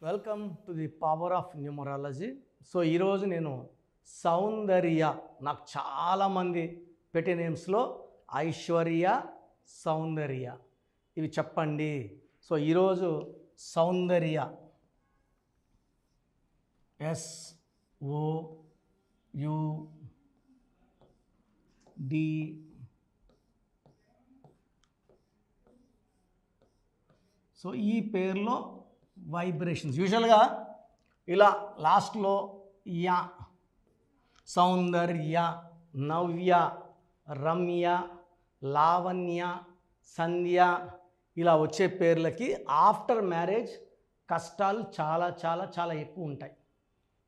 Welcome to the power of numerology. So ఈరోజు నేను సౌందర్య, నాకు చాలామంది పెట్టే నేమ్స్లో ఐశ్వర్య, సౌందర్య ఇవి చెప్పండి. సో ఈరోజు సౌందర్య SOUD. సో ఈ పేరులో వైబ్రేషన్స్ యూజువల్గా ఇలా లాస్ట్లో యా, సౌందర్య, నవ్య, రమ్య, లావణ్య, సంధ్య ఇలా వచ్చే పేర్లకి ఆఫ్టర్ మ్యారేజ్ కష్టాలు చాలా చాలా చాలా ఎక్కువ ఉంటాయి.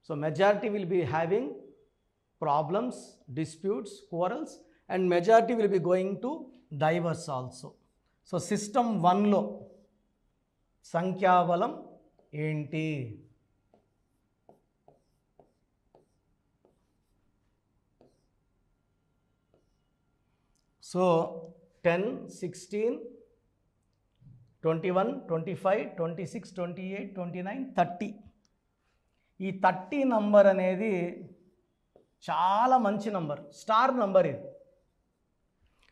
So majority will be having problems, disputes, quarrels and majority will be going to divorce also. So system 1లో సంఖ్యాబలం ఏంటి? సో 10, 16, 21, 25, 26, 28, 29, 30. ఈ 30 నంబర్ అనేది చాలా మంచి నంబర్, స్టార్ నంబర్ ఇది.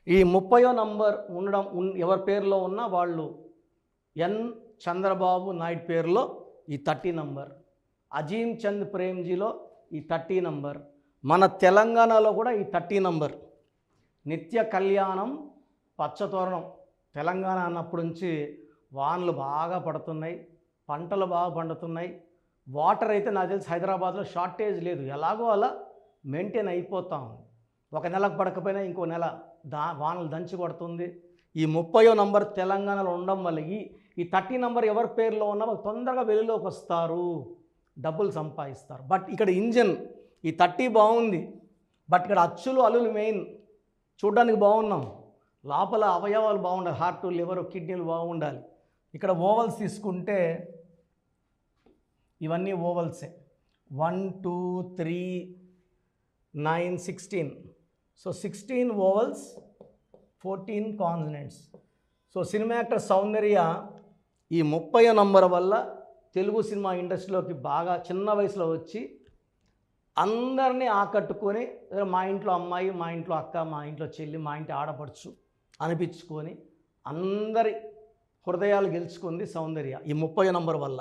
ఈ 30వ నంబర్ ఉండడం ఎవరి పేరులో ఉన్నా వాళ్ళు ఎన్ చంద్రబాబు నాయుడు పేరులో ఈ 30 నంబర్, అజీం చంద్ ప్రేమ్జీలో ఈ 30 నంబర్, మన తెలంగాణలో కూడా ఈ 30 నంబర్. నిత్య కళ్యాణం, పచ్చతోరణం. తెలంగాణ అన్నప్పటి నుంచి వానలు బాగా పడుతున్నాయి, పంటలు బాగా పండుతున్నాయి. వాటర్ అయితే నాకు తెలిసి హైదరాబాద్లో షార్టేజ్ లేదు, ఎలాగో అలా మెయింటైన్ అయిపోతాం. ఒక నెలకు పడకపోయినా ఇంకో నెల వానలు దంచి కొడుతుంది. ఈ 30వ నంబర్ తెలంగాణలో ఉండడం వల్ల ఈ 30 నంబర్ ఎవరి పేరులో ఉన్నా వాళ్ళు తొందరగా వెలుగులోకి వస్తారు, డబ్బులు సంపాదిస్తారు. బట్ ఇక్కడ ఇంజన్ ఈ 30 బాగుంది, బట్ ఇక్కడ అచ్చులు అల్లులు మెయిన్. చూడడానికి బాగున్నాం, లోపల అవయవాలు బాగుండాలి, హార్ట్, లివర్, కిడ్నీలు బాగుండాలి. ఇక్కడ ఓవల్స్ తీసుకుంటే ఇవన్నీ ఓవల్సే. 1, 2, 3, 9, 16. So 16 vowels, 14 consonants. So cinema actor Soundarya ఈ 30వ నంబర్ వల్ల తెలుగు సినిమా ఇండస్ట్రీలోకి బాగా చిన్న వయసులో వచ్చి అందరినీ ఆకట్టుకొని, మా ఇంట్లో అమ్మాయి, మా ఇంట్లో అక్క, మా ఇంట్లో చెల్లి, మా ఇంటి ఆడపడుచు అనిపించుకొని అందరి హృదయాలు గెలుచుకుంది సౌందర్య ఈ 30వ నంబర్ వల్ల.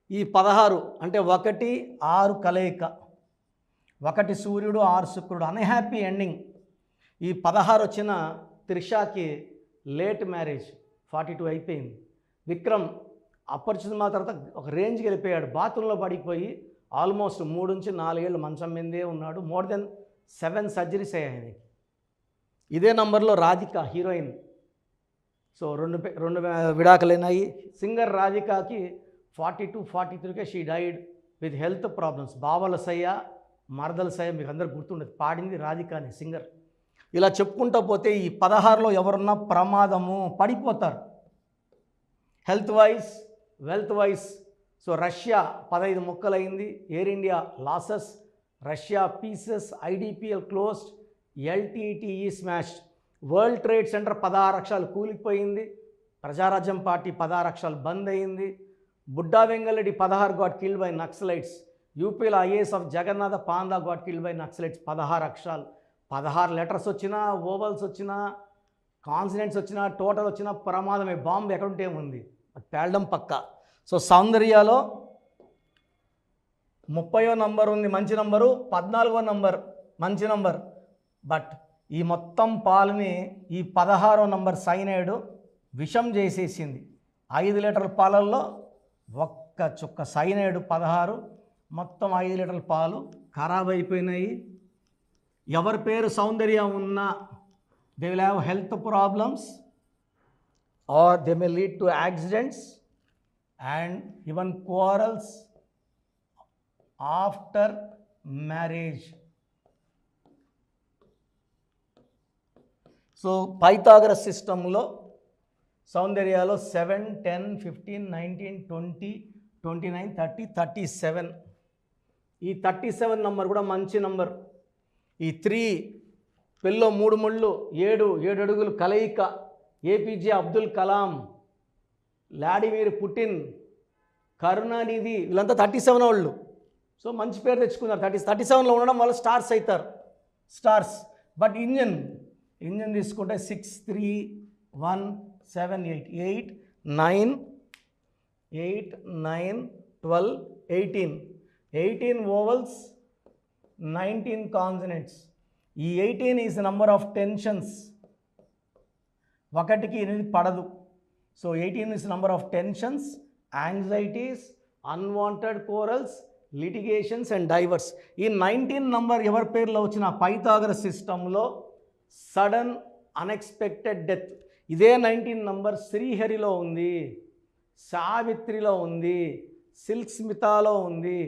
ఈ 16 అంటే 1, 6 కలయిక, 1 సూర్యుడు 6 శుక్రుడు, అన్హ్యాపీ ఎండింగ్. ఈ 16 వచ్చిన త్రిషాకి లేట్ మ్యారేజ్, 42 అయిపోయింది. విక్రమ్ అపరిచిత తర్వాత ఒక రేంజ్కి వెళ్ళిపోయాడు, బాత్రూంలో పడిపోయి ఆల్మోస్ట్ 3 నుంచి 4 ఏళ్ళు మంచం మీదే ఉన్నాడు. మోర్ దెన్ 7 సర్జరీస్ అయ్యాయి ఆయనకి. ఇదే నంబర్లో రాధిక హీరోయిన్. సో రెండు విడాకులైనాయి. సింగర్ రాధికకి 42, 43కే she died with health problems. బావల సయ్య, మరదల సయ్య మీకు అందరు గుర్తుండదు, పాడింది రాధికని సింగర్. ఇలా చెప్పుకుంటూ పోతే ఈ 16లో ఎవరున్నా ప్రమాదము, పడిపోతారు health wise, wealth wise. So Russia 15 ముక్కలైంది, Air India losses, Russia pieces, IDPL closed, LTTE smashed, world trade centre 16 అక్షరాలు కూలిపోయింది, ప్రజారాజ్యం పార్టీ 16 అక్షరాలు బంద్ అయింది, Budda Vengalreddy 16 got killed by Naxalites, యూపీలో IAS of Jagannatha Panda got killed by Naxalites. 16 అక్షరాలు, 16 లెటర్స్ వచ్చినా, ఓవల్స్ వచ్చినా, కాన్సనెంట్స్ వచ్చినా, టోటల్ వచ్చినా ప్రమాదమే. బాంబు ఎక్కడుంటే ఉంది, అది పేలడం పక్క. సో సౌందర్యాలో 30వ నంబర్ ఉంది, మంచి నంబరు. 14వ నంబర్ మంచి నంబర్. బట్ ఈ మొత్తం పాలని ఈ 16వ నంబర్ సైనైడ్ విషం చేసేసింది. 5 లీటర్ల పాలల్లో ఒక్క చుక్క సైనైడ్ 16, మొత్తం 5 లీటర్ల పాలు ఖరాబ్ అయిపోయినాయి. ఎవరి పేరు సౌందర్య ఉన్నా they will have health problems or they may lead to accidents and even quarrels after marriage. So Pythagoras సిస్టంలో సౌందర్యాలో 7, 10, 15, 19, 20, 29, 30, 37. ఈ 37 నంబర్ కూడా మంచి నంబర్. ఈ 3 పెళ్ళో 3 ముళ్ళు, 7 అడుగులు కలయిక, APJ Abdul Kalam, Vladimir Putin, Karunanidhi, వీళ్ళంతా 37 వాళ్ళు. సో మంచి పేరు తెచ్చుకున్నారు. 37లో ఉండడం వల్ల స్టార్స్ అవుతారు, స్టార్స్. బట్ ఇంజన్ తీసుకుంటే 6 3 1 7 8 8 9 8 9 12 18 vowels, 19 consonants. ఈ 18 ఈజ్ నెంబర్ ఆఫ్ టెన్షన్స్. ఒకటికి 8 పడదు. So 18 is number of tensions, anxieties, unwanted corals, litigations and diverse. ఈ 19 నంబర్ ఎవరి పేర్లో వచ్చిన పైథాగరస్ సిస్టంలో సడన్ అన్ఎక్స్పెక్టెడ్ డెత్. ఇదే 19 నంబర్ శ్రీహరిలో ఉంది, సావిత్రిలో ఉంది, సిల్క్ స్మితాలో ఉంది,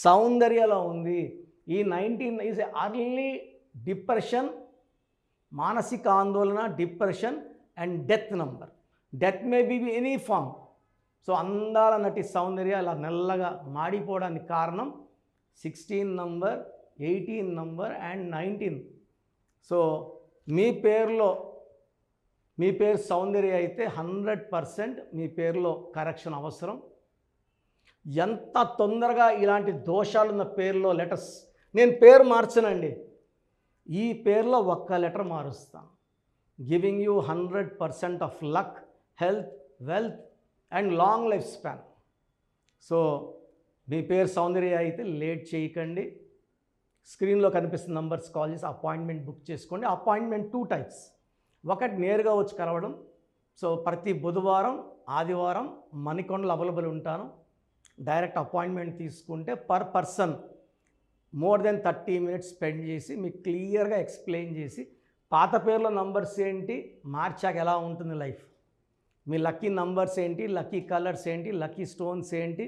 సౌందర్యలో ఉంది. ఈ 19 ఈజ్ అర్లీ డిప్రెషన్, మానసిక ఆందోళన, depression and death number. Death may be any form. So అందాల నటి సౌందర్య అలా మెల్లగా మాడిపోవడానికి కారణం 16 నంబర్, 18 నంబర్ అండ్ 19. సో మీ పేరు సౌందర్య అయితే 100% మీ పేరులో కరెక్షన్ అవసరం. ఎంత తొందరగా ఇలాంటి దోషాలున్న పేరులో లెటర్స్, నేను పేరు మార్చనండి, ఈ పేరులో ఒక్క లెటర్ మారుస్తాను. Giving you 100% of luck, health, wealth and long life span. So మీ పేరు సౌందర్య అయితే లేట్ చేయకండి. స్క్రీన్లో కనిపిస్తున్న నంబర్స్ కాల్ చేసి అపాయింట్మెంట్ బుక్ చేసుకోండి. Appointment 2 types. ఒకటి నేరుగా వచ్చి కలవడం. సో ప్రతి బుధవారం, ఆదివారం మణికొండలో అవైలబుల్ ఉంటాను. డైరెక్ట్ అపాయింట్మెంట్ తీసుకుంటే per person more than 30 minutes spend చేసి మీకు క్లియర్గా ఎక్స్ప్లెయిన్ చేసి పాత పేర్లో నంబర్స్ ఏంటి, మార్చాక ఎలా ఉంటుంది లైఫ్, మీ లక్కీ నంబర్స్ ఏంటి, లక్కీ కలర్స్ ఏంటి, లక్కీ స్టోన్స్ ఏంటి,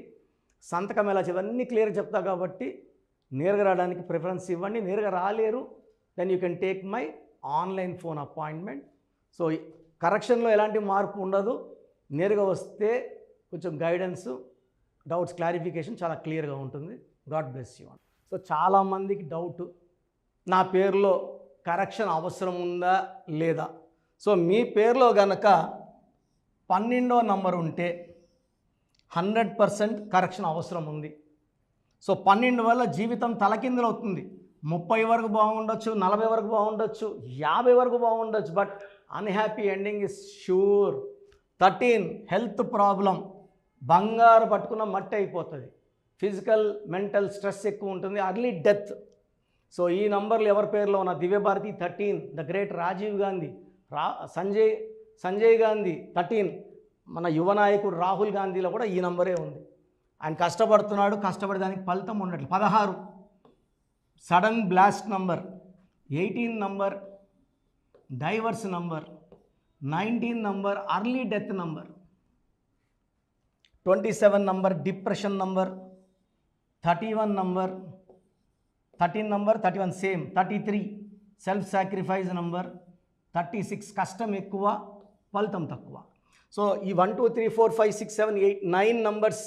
సంతకం ఎలా ఇవన్నీ క్లియర్గా చెప్తా. కాబట్టి నేరుగా రావడానికి ప్రిఫరెన్స్ ఇవ్వండి. నేరుగా రాలేరు, then you can take my online phone appointment. So కరెక్షన్లో ఎలాంటి మార్పు ఉండదు. నేరుగా వస్తే కొంచెం గైడెన్స్, డౌట్స్ క్లారిఫికేషన్ చాలా క్లియర్గా ఉంటుంది. God bless you. సో చాలామందికి డౌట్, నా పేరులో కరెక్షన్ అవసరం ఉందా లేదా. సో మీ పేరులో గనక 12వ నంబర్ ఉంటే 100% కరెక్షన్ అవసరం ఉంది. సో 12 వల్ల జీవితం తలకిందులు అవుతుంది. 30 వరకు బాగుండొచ్చు, 40 వరకు బాగుండొచ్చు, 50 వరకు బాగుండొచ్చు, but unhappy ending is sure. 13 health problem, బంగారు పట్టుకున్న మట్టి అయిపోతుంది, ఫిజికల్ మెంటల్ స్ట్రెస్ ఎక్కువ ఉంటుంది, అర్లీ డెత్. సో ఈ నంబర్లు ఎవరి పేరులో ఉన్న దివ్యభారతి 13, ద గ్రేట్ రాజీవ్ గాంధీ, సంజయ్ గాంధీ 13, మన యువ నాయకుడు రాహుల్ గాంధీలో కూడా ఈ నంబరే ఉంది. ఆయన కష్టపడుతున్నాడు, కష్టపడేదానికి ఫలితం ఉండట్లేదు. 16 sudden blast number, 18 number divorce number, 19 number early death number, 27 number depression number, 31 number 13 number 31 same, 33 self sacrifice number, 36 కష్టం ఎక్కువ ఫలితం తక్కువ. సో ఈ 1 2 3 4 5 6 7 8 9 నంబర్స్,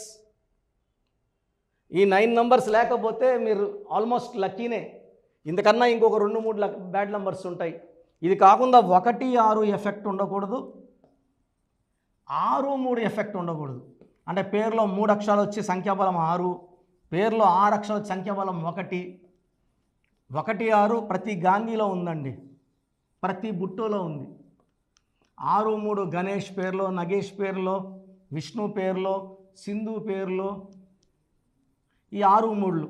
ఈ 9 నంబర్స్ లేకపోతే మీరు ఆల్మోస్ట్ లక్కీనే. ఇంతకన్నా ఇంకొక 2 3 బ్యాడ్ నంబర్స్ ఉంటాయి. ఇది కాకుండా 1 6 ఎఫెక్ట్ ఉండకూడదు, 6 3 ఎఫెక్ట్ ఉండకూడదు. అంటే పేరులో 3 అక్షరాలు వచ్చి సంఖ్యాబలం 6, పేరులో 6 అక్షరాలు వచ్చి సంఖ్యాబలం 1. 1 6 ప్రతి గాంధీలో ఉందండి, ప్రతి బుట్టోలో ఉంది. 6 3 గణేష్ పేరులో, నగేష్ పేరులో, విష్ణు పేరులో, సింధు పేరులో, ఈ 6 3లు.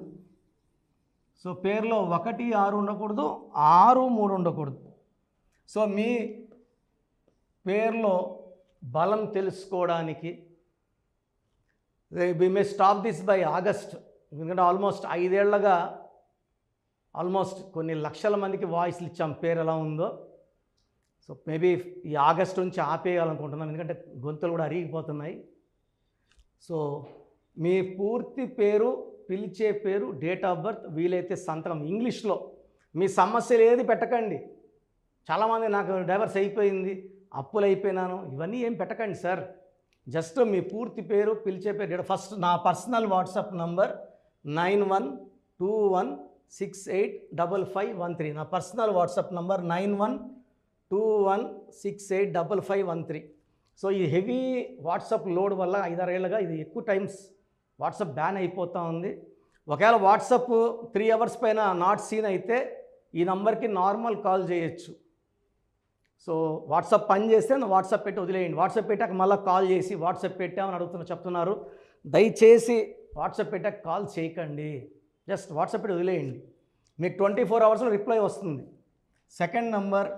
సో పేరులో 1 6 ఉండకూడదు, 6 3 ఉండకూడదు. సో మీ పేరులో బలం తెలుసుకోవడానికి we may stop this by August. ఎందుకంటే ఆల్మోస్ట్ 5 ఏళ్లుగా ఆల్మోస్ట్ కొన్ని లక్షల మందికి వాయిస్లు ఇచ్చాం పేరు ఎలా ఉందో. సో మేబీ ఈ ఆగస్ట్ నుంచి ఆపేయాలనుకుంటున్నాం, ఎందుకంటే గొంతులు కూడా అరిగిపోతున్నాయి. సో మీ పూర్తి పేరు, పిలిచే పేరు, డేట్ ఆఫ్ బర్త్, వీలైతే సంతకం ఇంగ్లీష్లో. మీ సమస్యలు ఏది పెట్టకండి. చాలామంది నాకు డైవర్స్ అయిపోయింది, అప్పులు అయిపోయినాను, ఇవన్నీ ఏం పెట్టకండి సార్. జస్ట్ మీ పూర్తి పేరు, పిలిచే పేరు, డేట్. ఫస్ట్ నా పర్సనల్ వాట్సాప్ నంబర్ 9121685513. నా పర్సనల్ వాట్సాప్ నంబర్ 9121685513. సో ఈ హెవీ వాట్సాప్ లోడ్ వల్ల 5 6 ఏళ్ళుగా ఇది ఎక్కువ టైమ్స్ వాట్సాప్ బ్యాన్ అయిపోతూ ఉంది. ఒకవేళ వాట్సాప్ 3 అవర్స్ పైన నాట్ సీన్ అయితే ఈ నంబర్కి నార్మల్ కాల్ చేయొచ్చు. సో వాట్సాప్ పని చేస్తే వాట్సాప్ పెట్టి వదిలేయండి. వాట్సాప్ పెట్టాక మళ్ళీ కాల్ చేసి వాట్సాప్ పెట్టామని చెప్తున్నారు. దయచేసి వాట్సాప్ పెట్టాక కాల్ చేయకండి, జస్ట్ వాట్సాప్ పెట్టి వదిలేయండి. మీకు 24 అవర్స్లో రిప్లై వస్తుంది. Second number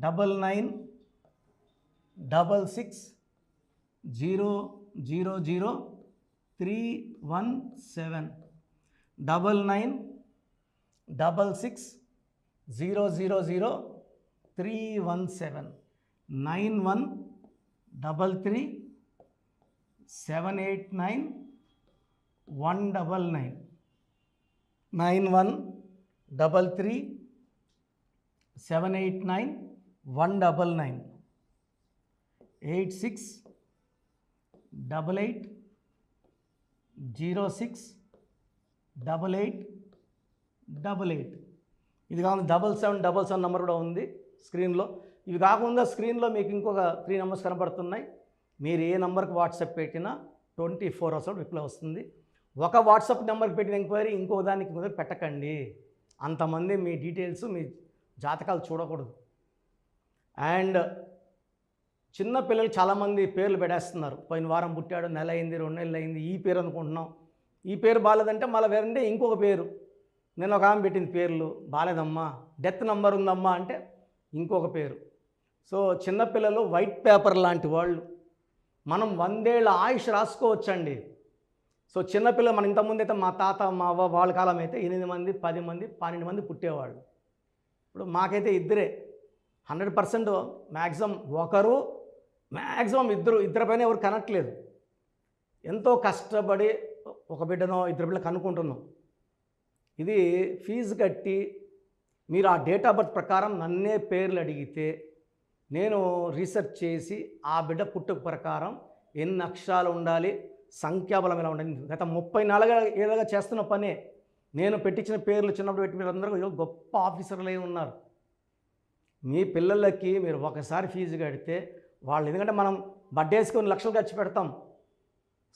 9966000317 9966000317 9133789199 9133789199 8688068888. ఇది కాకుండా 7777 నెంబర్ కూడా ఉంది స్క్రీన్లో. ఇవి కాకుండా స్క్రీన్లో మీకు ఇంకొక 3 నెంబర్స్ కనబడుతున్నాయి. మీరు ఏ నెంబర్కి వాట్సాప్ పెట్టినా 24 అవర్స్ రిప్లై వస్తుంది. ఒక వాట్సాప్ నెంబర్కి పెట్టిన ఎంక్వైరీ ఇంకో దానికి పెట్టకండి. అంతమంది మీ డీటెయిల్స్, మీ జాతకాలు చూడకూడదు. అండ్ చిన్న పిల్లలు చాలామంది పేర్లు పెట్టేస్తున్నారు. పోయిన వారం పుట్టాడు, నెల అయింది, 2 నెలలు అయింది, ఈ పేరు అనుకుంటున్నాం. ఈ పేరు బాలేదంటే మళ్ళీ వేరంటే ఇంకొక పేరు. నేను ఒక ఆమె పెట్టింది పేర్లు బాలేదమ్మా, డెత్ నెంబర్ ఉందమ్మా అంటే ఇంకొక పేరు. సో చిన్నపిల్లలు వైట్ పేపర్ లాంటి వాళ్ళు. మనం 100 ఏళ్ళ ఆయుష్ రాసుకోవచ్చండి. సో చిన్నపిల్లలు మన ఇంతకుముందు అయితే మా తాత మా అవ్వ వాళ్ళ కాలం అయితే 8 మంది 10 మంది 12 మంది పుట్టేవాళ్ళు. ఇప్పుడు మాకైతే ఇద్దరే. 100% మ్యాక్సిమం ఒకరు, మ్యాక్సిమం ఇద్దరు పైన ఎవరు కనట్లేదు. ఎంతో కష్టపడి ఒక బిడ్డనో 2 బిడ్డలు కనుక్కుంటున్నాం. ఇది ఫీజు కట్టి మీరు ఆ డేట్ ఆఫ్ బర్త్ ప్రకారం నన్నే పేర్లు అడిగితే నేను రీసెర్చ్ చేసి ఆ బిడ్డ పుట్టుక ప్రకారం ఎన్ని అక్షరాలు ఉండాలి, సంఖ్యాబలం ఎలా ఉండాలి. గత 34 ఏళ్ళుగా చేస్తున్న పనే. నేను పెట్టించిన పేర్లు చిన్నప్పుడు పెట్టి మీరు అందరూ గొప్ప ఆఫీసర్లే ఉన్నారు. మీ పిల్లలకి మీరు ఒకసారి ఫీజు కడితే వాళ్ళు, ఎందుకంటే మనం బర్త్డేస్కి కొన్ని లక్షలు ఖర్చు పెడతాం,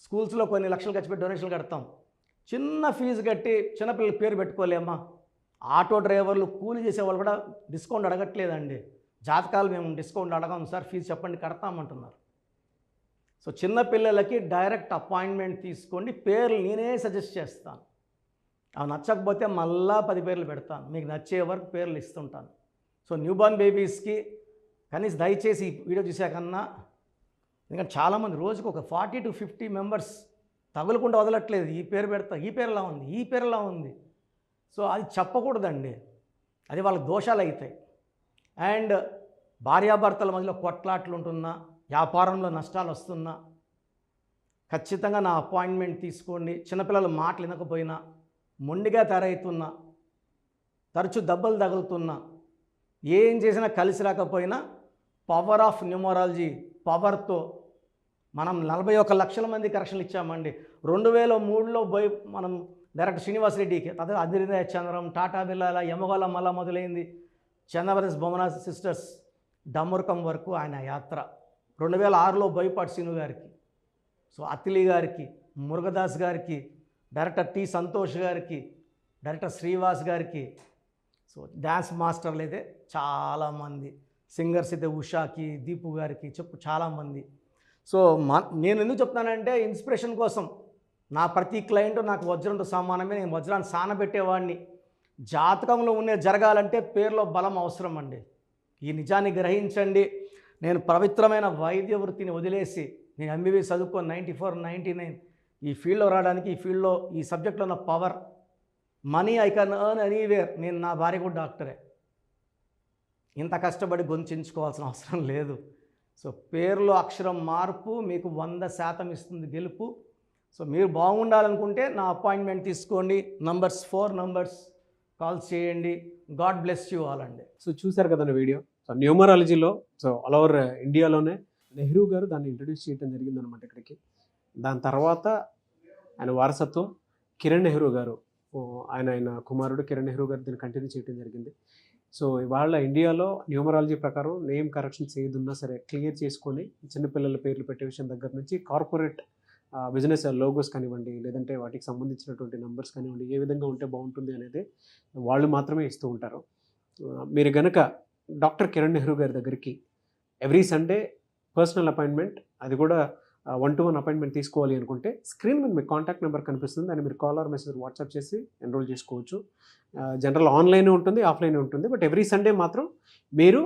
స్కూల్స్లో కొన్ని లక్షలు ఖర్చు పెట్టి డొనేషన్లు కడతాం. చిన్న ఫీజు కట్టి చిన్నపిల్లల పేరు పెట్టుకోలేమా? ఆటో డ్రైవర్లు, కూలి చేసేవాళ్ళు కూడా డిస్కౌంట్ అడగట్లేదండి. జాతకాలు మేము డిస్కౌంట్ అడగం సార్, ఫీజు చెప్పండి కడతామంటున్నారు. సో చిన్నపిల్లలకి డైరెక్ట్ అపాయింట్మెంట్ తీసుకోండి. పేర్లు నేనే సజెస్ట్ చేస్తాను. అవి నచ్చకపోతే మళ్ళా 10 పేర్లు పెడతాను. మీకు నచ్చే వరకు పేర్లు ఇస్తుంటాను. సో న్యూబార్న్ బేబీస్కి కనీసం దయచేసి ఈ వీడియో చూసాకన్నా, ఎందుకంటే చాలామంది రోజుకు ఒక 40 to 50 మెంబర్స్ తగులుకుంటూ వదలట్లేదు. ఈ పేరు పెడతా, ఈ పేరులా ఉంది, ఈ పేరులా ఉంది. సో అది చెప్పకూడదండి, అది వాళ్ళకి దోషాలు అవుతాయి. అండ్ భార్యాభర్తల మధ్యలో కొట్లాట్లు ఉంటున్నా, వ్యాపారంలో నష్టాలు వస్తున్నా ఖచ్చితంగా నా అపాయింట్మెంట్ తీసుకోండి. చిన్నపిల్లలు మాటలు వినకపోయినా, మొండిగా తయారవుతున్నా, తరచూ దెబ్బలు తగులుతున్నా, ఏం చేసినా కలిసి రాకపోయినా పవర్ ఆఫ్ న్యూమరాలజీ పవర్తో మనం 41 లక్షల మంది కరెక్షన్లు ఇచ్చామండి. 2003లో పోయి మనం డైరెక్టర్ శ్రీనివాస్ రెడ్డికి, అదే అదిరిదయ చంద్రం, టాటా బిర్లా, యమగోళ మళ్ళా మొదలైంది, చంద్రవరస్ బొమ్మన సిస్టర్స్, డమ్మర్కం వరకు ఆయన యాత్ర. 2006లో బోయపాటి శ్రీను గారికి, సో అతిలి గారికి, మురుగదాస్ గారికి, డైరెక్టర్ టి సంతోష్ గారికి, డైరెక్టర్ శ్రీవాస్ గారికి, సో డ్యాన్స్ మాస్టర్లు అయితే చాలామంది, సింగర్స్ అయితే ఉషాకి, దీపు గారికి చాలామంది. సో నేను ఎందుకు చెప్తానంటే ఇన్స్పిరేషన్ కోసం. నా ప్రతి క్లయింట్ నాకు వజ్రంతో సమానమే. నేను వజ్రాన్ని సానబెట్టేవాడిని. జాతకంలో ఉండే జరగాలంటే పేరులో బలం అవసరం అండి. ఈ నిజాన్ని గ్రహించండి. నేను పవిత్రమైన వైద్య వృత్తిని వదిలేసి నేను ఎంబీబీఎస్ చదువుకొని 94, 99 ఈ ఫీల్డ్లో రావడానికి, ఈ ఫీల్డ్లో ఈ సబ్జెక్ట్లో ఉన్న power, money I can earn anywhere. నేను, నా భార్య కూడా డాక్టరే. ఇంత కష్టపడి గొంతించుకోవాల్సిన అవసరం లేదు. సో పేరులో అక్షరం మార్పు మీకు 100% ఇస్తుంది గెలుపు. సో మీరు బాగుండాలనుకుంటే నా అపాయింట్మెంట్ తీసుకోండి. 4 నంబర్స్ కాల్ చేయండి. గాడ్ బ్లెస్ యూ ఆల్ అండి. సో చూశారు కదండి వీడియో. సో న్యూమరాలజీలో సో ఆల్ ఓవర్ ఇండియాలోనే నెహ్రూ గారు దాన్ని ఇంట్రడ్యూస్ చేయడం జరిగిందనమాట ఇక్కడికి. దాని తర్వాత ఆయన వారసత్వం కిరణ్ నెహ్రూ గారు, ఆయన కుమారుడు కిరణ్ నెహ్రూ గారు దీన్ని కంటిన్యూ చేయడం జరిగింది. సో ఇవాళ ఇండియాలో న్యూమరాలజీ ప్రకారం నేమ్ కరెక్షన్స్ ఏదున్నా సరే క్లియర్ చేసుకొని చిన్నపిల్లల పేర్లు పెట్టే విషయం దగ్గర నుంచి కార్పొరేట్ బిజినెస్ లోగోస్ కానివ్వండి, లేదంటే వాటికి సంబంధించినటువంటి నంబర్స్ కానివ్వండి, ఏ విధంగా ఉంటే బాగుంటుంది అనేది వాళ్ళు మాత్రమే ఇస్తూ ఉంటారు. మీరు గనక డాక్టర్ కిరణ్ నెహ్రూ గారి దగ్గరికి ఎవ్రీ సండే పర్సనల్ అపాయింట్మెంట్, అది కూడా 1-to-1 అపాయింట్మెంట్ తీసుకోవాలి అనుకుంటే స్క్రీన్ మీద మీకు కాంటాక్ట్ నెంబర్ కనిపిస్తుంది, దాన్ని మీరు కాల్ ఆర్ మెసేజ్ వాట్సాప్ చేసి ఎన్రోల్ చేసుకోవచ్చు. జనరల్ ఆన్లైన్ ఉంటుంది, ఆఫ్లైన్ ఉంటుంది. బట్ ఎవ్రీ సండే మాత్రం మీరు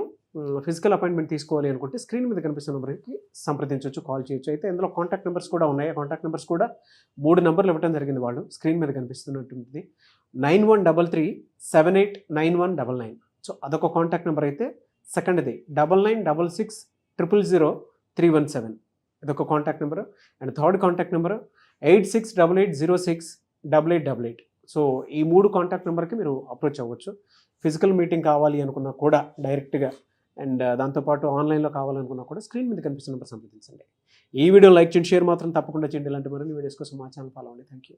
ఫిజికల్ అపాయింట్మెంట్ తీసుకోవాలి అనుకుంటే స్క్రీన్ మీద కనిపిస్తున్న నెంబర్కి సంప్రదించవచ్చు, కాల్ చేయొచ్చు. అయితే ఇందులో కాంటాక్ట్ నెంబర్స్ కూడా ఉన్నాయి. కాంటాక్ట్ నెంబర్స్ కూడా 3 నెంబర్లు ఇవ్వడం జరిగింది వాళ్ళు, స్క్రీన్ మీద కనిపిస్తున్నటువంటిది 9133789199. సో అదొక కాంటాక్ట్ నెంబర్ అయితే, సెకండ్ది 9966000317, ఇదొక contact number. And third contact number 8688068888. So ఈ 3 కాంటాక్ట్ నెంబర్కి మీరు అప్రోచ్ అవ్వచ్చు. ఫిజికల్ మీటింగ్ కావాలి అనుకున్నా కూడా డైరెక్ట్గా, అండ్ దాంతోపాటు ఆన్లైన్లో కావాలనుకున్నా కూడా స్క్రీన్ మీద కనిపిస్తున్న నెంబర్ సంప్రదించండి. ఈ వీడియో లైక్ చేయండి, షేర్ మాత్రం తప్పకుండా చేయండి. ఇలాంటి మరిన్ని వీడియోస్ కోసం మా ఛానల్ ఫాలో అవ్వండి. Thank you.